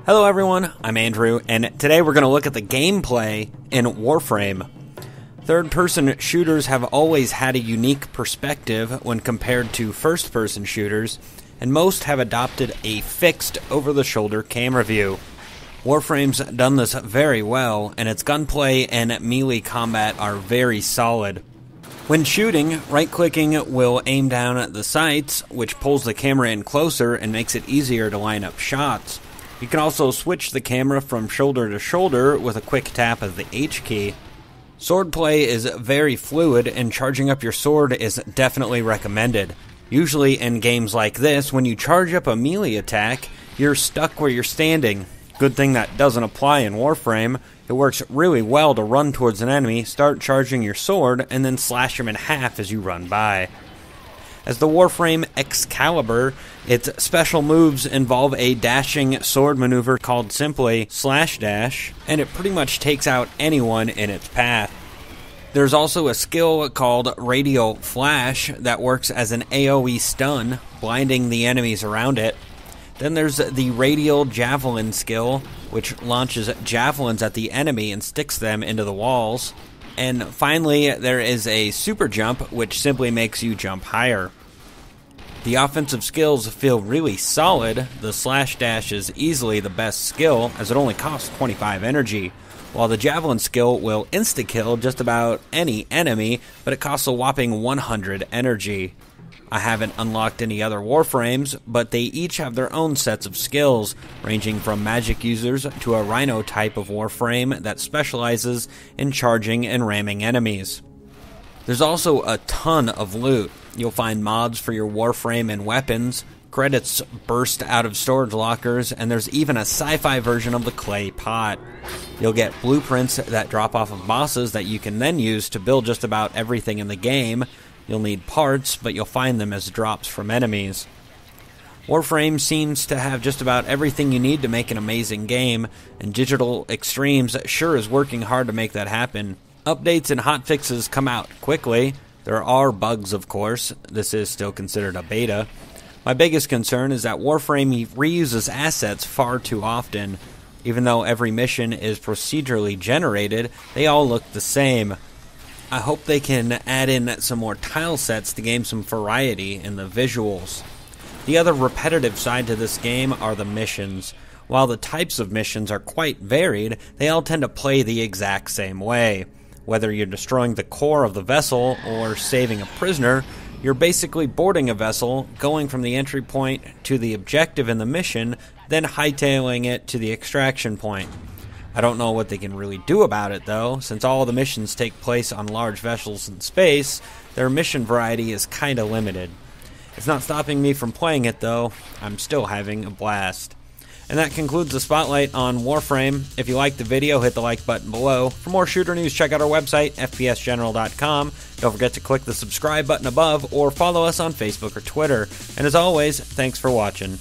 Hello everyone, I'm Andrew, and today we're going to look at the gameplay in Warframe. Third-person shooters have always had a unique perspective when compared to first-person shooters, and most have adopted a fixed, over-the-shoulder camera view. Warframe's done this very well, and its gunplay and melee combat are very solid. When shooting, right-clicking will aim down at the sights, which pulls the camera in closer and makes it easier to line up shots. You can also switch the camera from shoulder to shoulder with a quick tap of the H key. Swordplay is very fluid, and charging up your sword is definitely recommended. Usually in games like this, when you charge up a melee attack, you're stuck where you're standing. Good thing that doesn't apply in Warframe. It works really well to run towards an enemy, start charging your sword, and then slash them in half as you run by. As the Warframe Excalibur, its special moves involve a dashing sword maneuver called simply slash dash, and it pretty much takes out anyone in its path. There's also a skill called Radial Flash that works as an AoE stun, blinding the enemies around it. Then there's the Radial Javelin skill, which launches javelins at the enemy and sticks them into the walls. And finally, there is a super jump, which simply makes you jump higher. The offensive skills feel really solid. The slash dash is easily the best skill, as it only costs 25 energy, while the javelin skill will insta-kill just about any enemy, but it costs a whopping 100 energy. I haven't unlocked any other Warframes, but they each have their own sets of skills, ranging from magic users to a Rhino type of Warframe that specializes in charging and ramming enemies. There's also a ton of loot. You'll find mods for your Warframe and weapons, credits burst out of storage lockers, and there's even a sci-fi version of the clay pot. You'll get blueprints that drop off of bosses that you can then use to build just about everything in the game. You'll need parts, but you'll find them as drops from enemies. Warframe seems to have just about everything you need to make an amazing game, and Digital Extremes sure is working hard to make that happen. Updates and hotfixes come out quickly. There are bugs, of course. This is still considered a beta. My biggest concern is that Warframe reuses assets far too often. Even though every mission is procedurally generated, they all look the same. I hope they can add in some more tile sets to gain some variety in the visuals. The other repetitive side to this game are the missions. While the types of missions are quite varied, they all tend to play the exact same way. Whether you're destroying the core of the vessel or saving a prisoner, you're basically boarding a vessel, going from the entry point to the objective in the mission, then hightailing it to the extraction point. I don't know what they can really do about it, though. Since all the missions take place on large vessels in space, their mission variety is kinda limited. It's not stopping me from playing it, though. I'm still having a blast. And that concludes the spotlight on Warframe. If you liked the video, hit the like button below. For more shooter news, check out our website, FPSGeneral.com. Don't forget to click the subscribe button above or follow us on Facebook or Twitter. And as always, thanks for watching.